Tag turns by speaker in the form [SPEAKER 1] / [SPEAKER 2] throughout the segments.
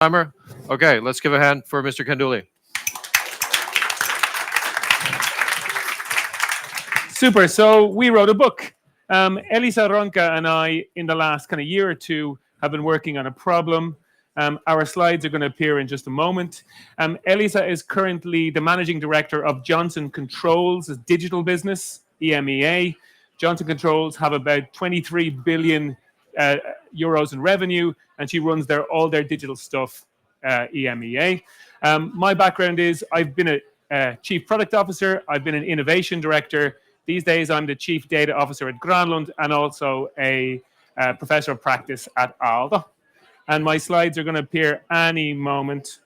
[SPEAKER 1] Timer? Okay, let's give a hand for Mr. Kanduli.
[SPEAKER 2] Super. So we wrote a book. Elisa Ronca and I, in the last kind of year or two, have been working on a problem. Our slides are going to appear in just a moment. Elisa is currently the managing director of Johnson Controls, a digital business, EMEA. Johnson Controls have about 23 billion euros in revenue, and she runs all their digital stuff, EMEA. My background is I've been a chief product officer. I've been an innovation director. These days, I'm the chief data officer at Granlund and also a professor of practice at Alda. And my slides are going to appear any moment.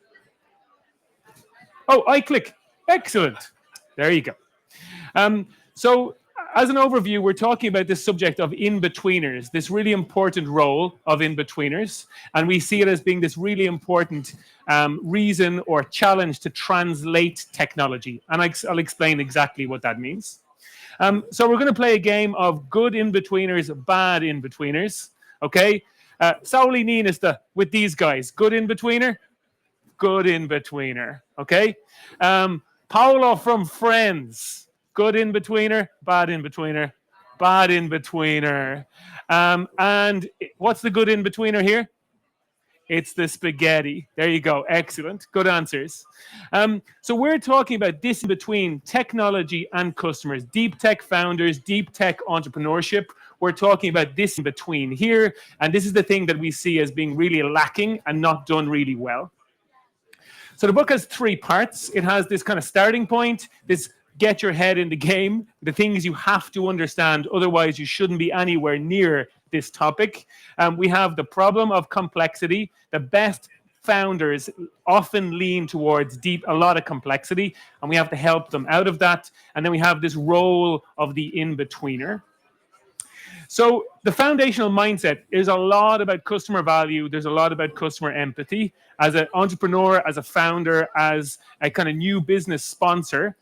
[SPEAKER 2] Oh, I click. Excellent. There you go. So as an overview, we're talking about this subject of in-betweeners, this really important role of in-betweeners. And we see it as being this really important reason or challenge to translate technology. And I'll explain exactly what that means. So we're going to play a game of good in-betweeners, bad in-betweeners. Okay? Sauli Niinistö with these guys. Good in-betweener? Good in-betweener. Okay? Paolo from Friends. Good in-betweener? Bad in-betweener? Bad in-betweener. And what's the good in-betweener here? It's the spaghetti. There you go. Excellent. Good answers. So we're talking about this in between technology and customers, deep tech founders, deep tech entrepreneurship. We're talking about this in between here. And this is the thing that we see as being really lacking and not done really well. So the book has 3 parts. It has this kind of starting point, this get your head in the game, the things you have to understand, otherwise you shouldn't be anywhere near this topic. We have the problem of complexity. The best founders often lean towards a lot of complexity, and we have to help them out of that. And then we have this role of the in-betweener. So the foundational mindset is a lot about customer value. There's a lot about customer empathy. As an entrepreneur, as a founder, as a kind of new business sponsor,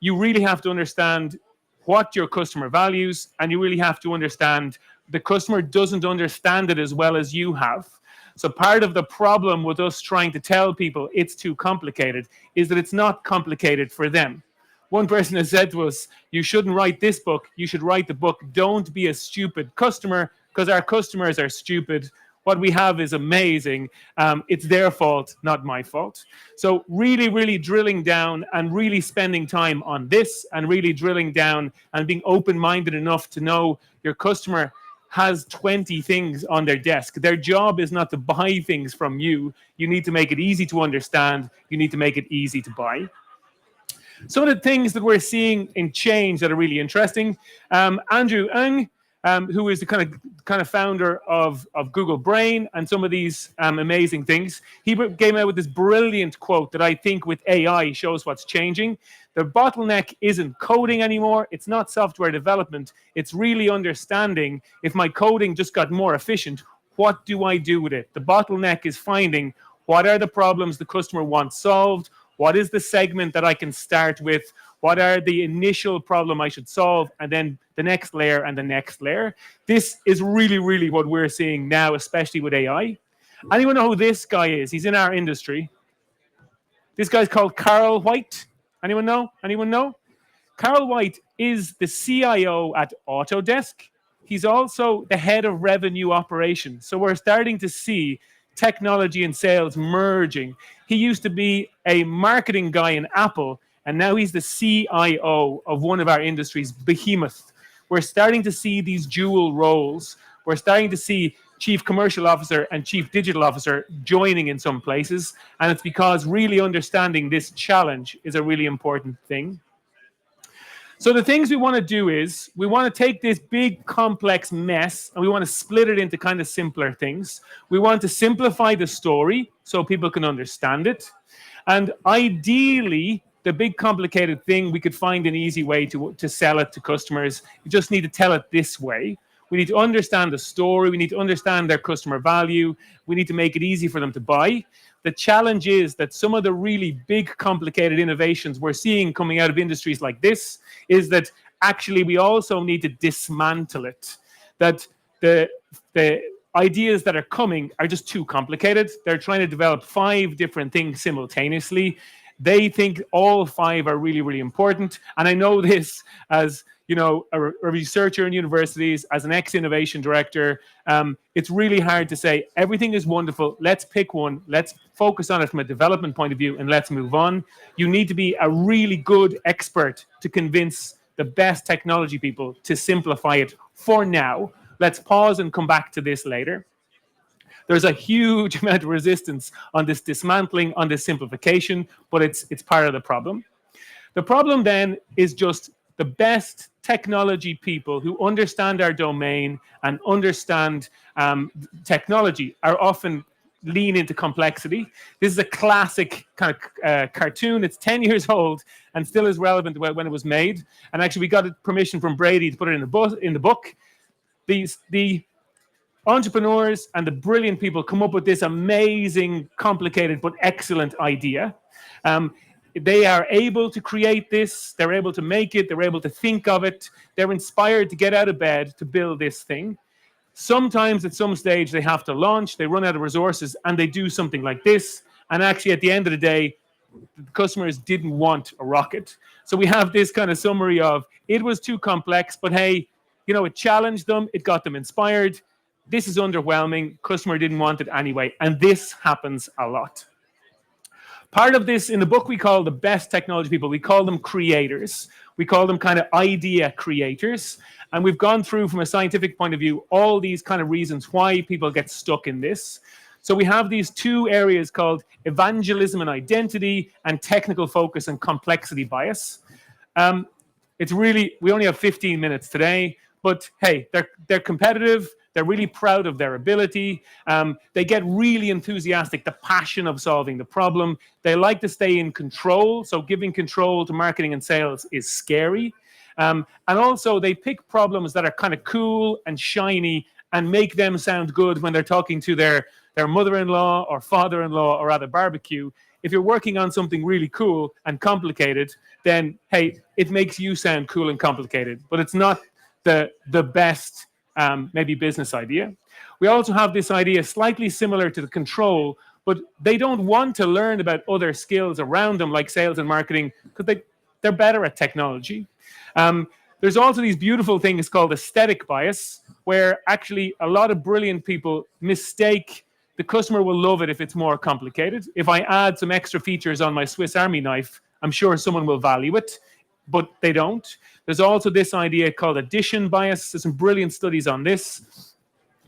[SPEAKER 2] you really have to understand what your customer values, and you really have to understand the customer doesn't understand it as well as you have. So part of the problem with us trying to tell people it's too complicated is that it's not complicated for them. One person has said to us, you shouldn't write this book, you should write the book, Don't Be a Stupid Customer, because our customers are stupid. What we have is amazing. It's their fault, not my fault. So really, really drilling down and really spending time on this and really drilling down and being open-minded enough to know your customer has 20 things on their desk. Their job is not to buy things from you. You need to make it easy to understand. You need to make it easy to buy. Some of the things that we're seeing in change that are really interesting. Andrew Ng, who is the kind of founder of Google Brain and some of these amazing things. He came out with this brilliant quote that I think with AI shows what's changing. The bottleneck isn't coding anymore. It's not software development. It's really understanding if my coding just got more efficient, what do I do with it? The bottleneck is finding what are the problems the customer wants solved, what is the segment that I can start with, what are the initial problem I should solve, and then the next layer and the next layer. This is really, really what we're seeing now, especially with AI. Anyone know who this guy is? He's in our industry. This guy's called Carl White. Anyone know? Anyone know? Carl White is the CIO at Autodesk. He's also the head of revenue operations. So we're starting to see technology and sales merging. He used to be a marketing guy in Apple, and now he's the CIO of one of our industries, Behemoth. We're starting to see these dual roles. We're starting to see chief commercial officer and chief digital officer joining in some places. And it's because really understanding this challenge is a really important thing. So the things we want to do is we want to take this big complex mess and we want to split it into kind of simpler things. We want to simplify the story so people can understand it. And ideally, the big complicated thing, we could find an easy way to sell it to customers. You just need to tell it this way. We need to understand the story. We need to understand their customer value. We need to make it easy for them to buy. The challenge is that some of the really big, complicated innovations we're seeing coming out of industries like this is that actually we also need to dismantle it. That the ideas that are coming are just too complicated. They're trying to develop 5 different things simultaneously. They think all 5 are really, really important. And I know this as, you know, a researcher in universities, as an ex-innovation director. It's really hard to say everything is wonderful. Let's pick one. Let's focus on it from a development point of view and let's move on. You need to be a really good expert to convince the best technology people to simplify it for now. Let's pause and come back to this later. There's a huge amount of resistance on this dismantling, on this simplification, but it's part of the problem. The problem then is just the best technology people who understand our domain and understand technology are often lean into complexity. This is a classic kind of cartoon. It's 10 years old and still is relevant when it was made. And actually, we got permission from Brady to put it in the book. The entrepreneurs and the brilliant people come up with this amazing, complicated, but excellent idea. They are able to create this. They're able to make it. They're able to think of it. They're inspired to get out of bed to build this thing. Sometimes at some stage they have to launch, they run out of resources, and they do something like this. And actually, at the end of the day, the customers didn't want a rocket. So we have this kind of summary of it was too complex, but hey, you know, it challenged them. It got them inspired. This is underwhelming. Customer didn't want it anyway. And this happens a lot. Part of this in the book we call the best technology people. We call them creators. We call them kind of idea creators. And we've gone through from a scientific point of view all these kind of reasons why people get stuck in this. So we have these 2 areas called evangelism and identity and technical focus and complexity bias. It's really, we only have 15 minutes today, but hey, they're competitive. They're really proud of their ability. They get really enthusiastic, the passion of solving the problem. They like to stay in control. So giving control to marketing and sales is scary. And also they pick problems that are kind of cool and shiny and make them sound good when they're talking to their mother-in-law or father-in-law or at a barbecue. If you're working on something really cool and complicated, then hey, it makes you sound cool and complicated, but it's not the best maybe business idea. We also have this idea slightly similar to the control, but they don't want to learn about other skills around them like sales and marketing because they're better at technology. There's also these beautiful things called aesthetic bias, where actually a lot of brilliant people mistake the customer will love it if it's more complicated. If I add some extra features on my Swiss Army knife, I'm sure someone will value it, but they don't. There's also this idea called addition bias. There's some brilliant studies on this.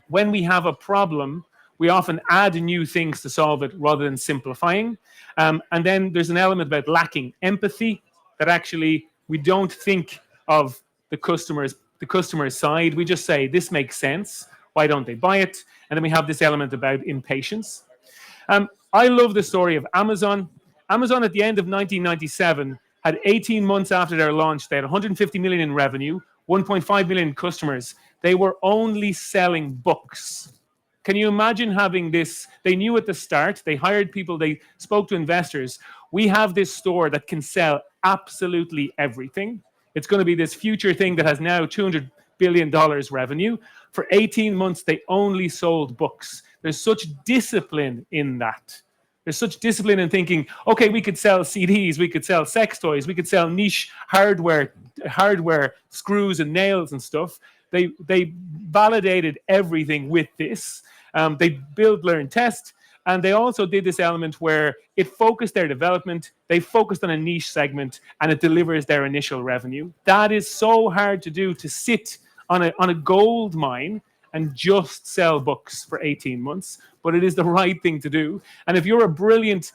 [SPEAKER 2] When we have a problem, we often add new things to solve it rather than simplifying. And then there's an element about lacking empathy, that actually we don't think of the customer's side. We just say, this makes sense. Why don't they buy it? And then we have this element about impatience. I love the story of Amazon. Amazon at the end of 1997 had 18 months after their launch, they had 150 million in revenue, 1.5 million customers. They were only selling books. Can you imagine having this? They knew at the start, they hired people, they spoke to investors. We have this store that can sell absolutely everything. It's going to be this future thing that has now $200 billion revenue. For 18 months, they only sold books. There's such discipline in that. There's such discipline in thinking, okay, we could sell CDs, we could sell sex toys, we could sell niche hardware, screws and nails and stuff. They validated everything with this. They build, learn, test. And they also did this element where it focused their development. They focused on a niche segment and it delivers their initial revenue. That is so hard to do, to sit on a gold mine and just sell books for 18 months. But it is the right thing to do. And if you're a brilliant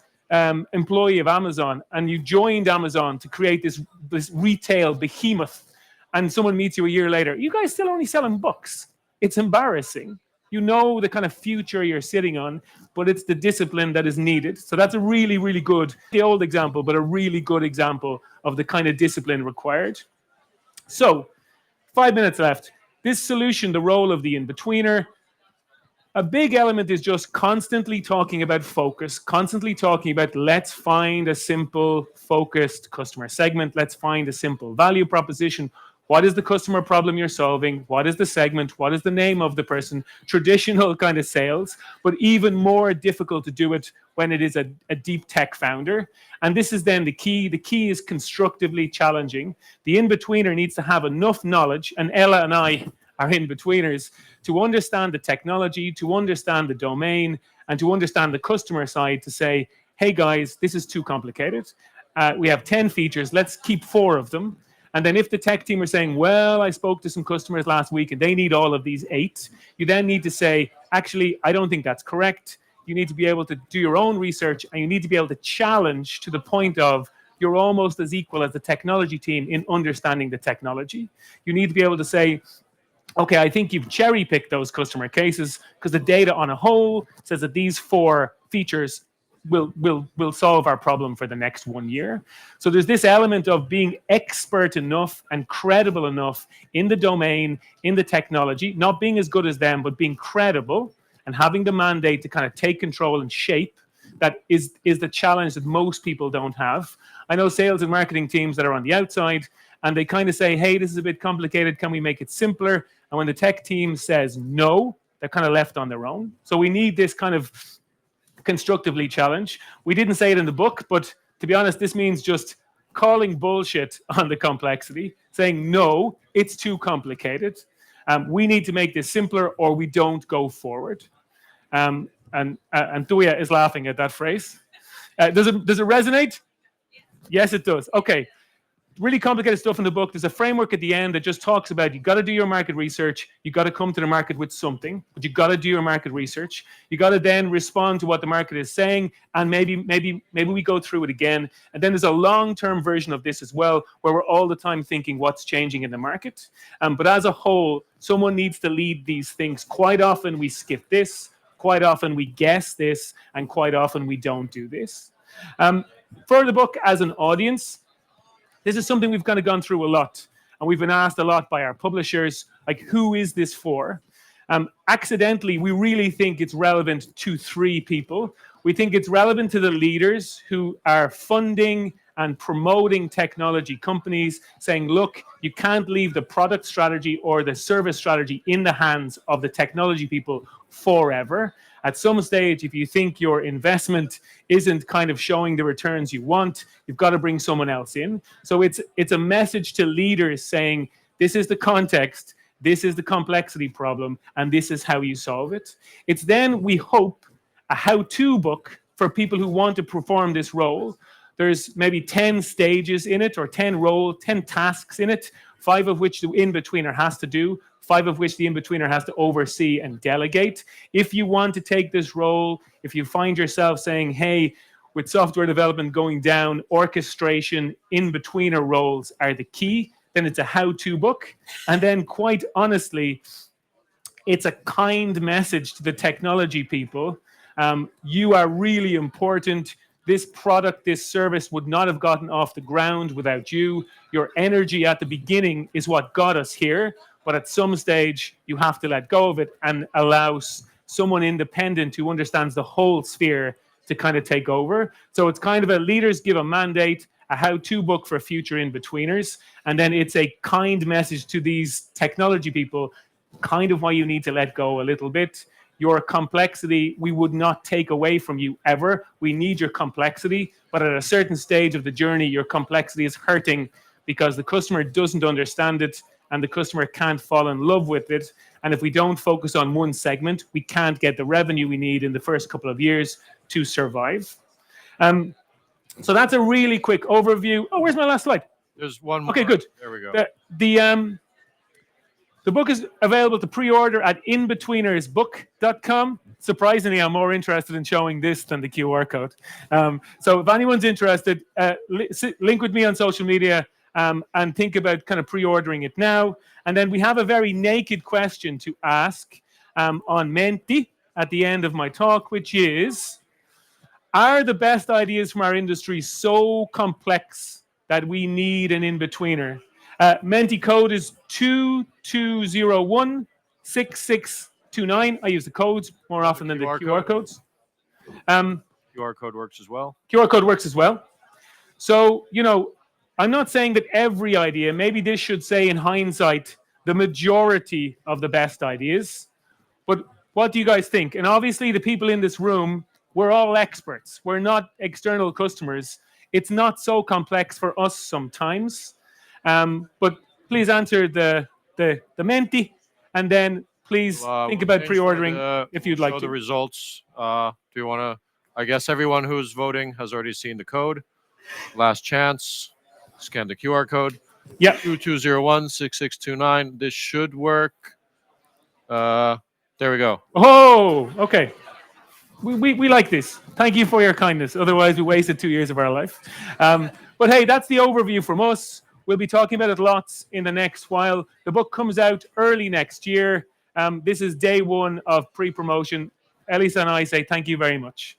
[SPEAKER 2] employee of Amazon and you joined Amazon to create this retail behemoth and someone meets you a year later, you guys still only selling books. It's embarrassing. You know the kind of future you're sitting on, but it's the discipline that is needed. So that's a really, really good, the old example, but a really good example of the kind of discipline required. So 5 minutes left. This solution, the role of the in-betweener, a big element is just constantly talking about focus, constantly talking about let's find a simple, focused customer segment. Let's find a simple value proposition. What is the customer problem you're solving? What is the segment? What is the name of the person? Traditional kind of sales, but even more difficult to do it when it is a deep tech founder. And this is then the key. The key is constructively challenging. The in-betweener needs to have enough knowledge, and Ella and I are in-betweeners, to understand the technology, to understand the domain, and to understand the customer side to say, hey guys, this is too complicated. We have 10 features, let's keep 4 of them. And then if the tech team are saying, well, I spoke to some customers last week and they need all of these 8, you then need to say, actually, I don't think that's correct. You need to be able to do your own research, and you need to be able to challenge to the point of you're almost as equal as the technology team in understanding the technology. You need to be able to say, okay, I think you've cherry-picked those customer cases because the data on a whole says that these 4 features will solve our problem for the next 1 year. So there's this element of being expert enough and credible enough in the domain, in the technology, not being as good as them, but being credible and having the mandate to kind of take control and shape. That is the challenge that most people don't have. I know sales and marketing teams that are on the outside, and they kind of say, hey, this is a bit complicated. Can we make it simpler? And when the tech team says no, they're kind of left on their own. So we need this kind of constructively challenge. We didn't say it in the book, but to be honest, this means just calling bullshit on the complexity, saying, no, it's too complicated. We need to make this simpler or we don't go forward. And Tuya is laughing at that phrase. Does it resonate? Yes, it does. Okay. Really complicated stuff in the book. There's a framework at the end that just talks about you got to do your market research. You got to come to the market with something, but you got to do your market research. You got to then respond to what the market is saying, and maybe we go through it again. And then there's a long-term version of this as well, where we're all the time thinking what's changing in the market. But as a whole, someone needs to lead these things. Quite often we skip this. Quite often we guess this, and quite often we don't do this. For the book as an audience, this is something we've kind of gone through a lot, and we've been asked a lot by our publishers, like, who is this for? Accidentally, we really think it's relevant to 3 people. We think it's relevant to the leaders who are funding and promoting technology companies, saying, look, you can't leave the product strategy or the service strategy in the hands of the technology people forever. At some stage, if you think your investment isn't kind of showing the returns you want, you've got to bring someone else in. So it's a message to leaders saying, this is the context, this is the complexity problem, and this is how you solve it. It's then, we hope, a how-to book for people who want to perform this role. There's maybe 10 stages in it, or 10 tasks in it, 5 of which the in-betweener has to do, 5 of which the in-betweener has to oversee and delegate. If you want to take this role, if you find yourself saying, hey, with software development going down, orchestration, in-betweener roles are the key, then it's a how-to book. And then, quite honestly, it's a kind message to the technology people. You are really important. This product, this service would not have gotten off the ground without you. Your energy at the beginning is what got us here. But at some stage, you have to let go of it and allow someone independent who understands the whole sphere to kind of take over. So it's kind of a leaders give a mandate, a how-to book for future in-betweeners. And then it's a kind message to these technology people, kind of why you need to let go a little bit. Your complexity, we would not take away from you ever. We need your complexity. But at a certain stage of the journey, your complexity is hurting because the customer doesn't understand it and the customer can't fall in love with it. And if we don't focus on one segment, we can't get the revenue we need in the first couple of years to survive. So that's a really quick overview. Oh, where's my last slide?
[SPEAKER 1] There's one more.
[SPEAKER 2] Okay, good.
[SPEAKER 1] There we go.
[SPEAKER 2] The book is available to pre-order at inbetweenersbook.com. Surprisingly, I'm more interested in showing this than the QR code. So if anyone's interested, link with me on social media and think about kind of pre-ordering it now. And then we have a very naked question to ask on Menti at the end of my talk, which is, are the best ideas from our industry so complex that we need an in-betweener? Menti code is 22016629. I use the codes more often than the QR codes.
[SPEAKER 1] QR code works as well.
[SPEAKER 2] QR code works as well. So, you know, I'm not saying that every idea, maybe this should say in hindsight, the majority of the best ideas. But what do you guys think? And obviously, the people in this room, we're all experts. We're not external customers. It's not so complex for us sometimes. But please answer the menti, and then please think about pre-ordering if you'd like
[SPEAKER 1] show
[SPEAKER 2] to.
[SPEAKER 1] the results. Do you want to? I guess everyone who's voting has already seen the code. Last chance. Scan the QR code.
[SPEAKER 2] Yeah.
[SPEAKER 1] 2201-6629. This should work. There we go.
[SPEAKER 2] Oh, okay. We like this. Thank you for your kindness. Otherwise, we wasted 2 years of our life. But hey, that's the overview from us. We'll be talking about it lots in the next while. The book comes out early next year. This is day one of pre-promotion. Elisa and I say thank you very much.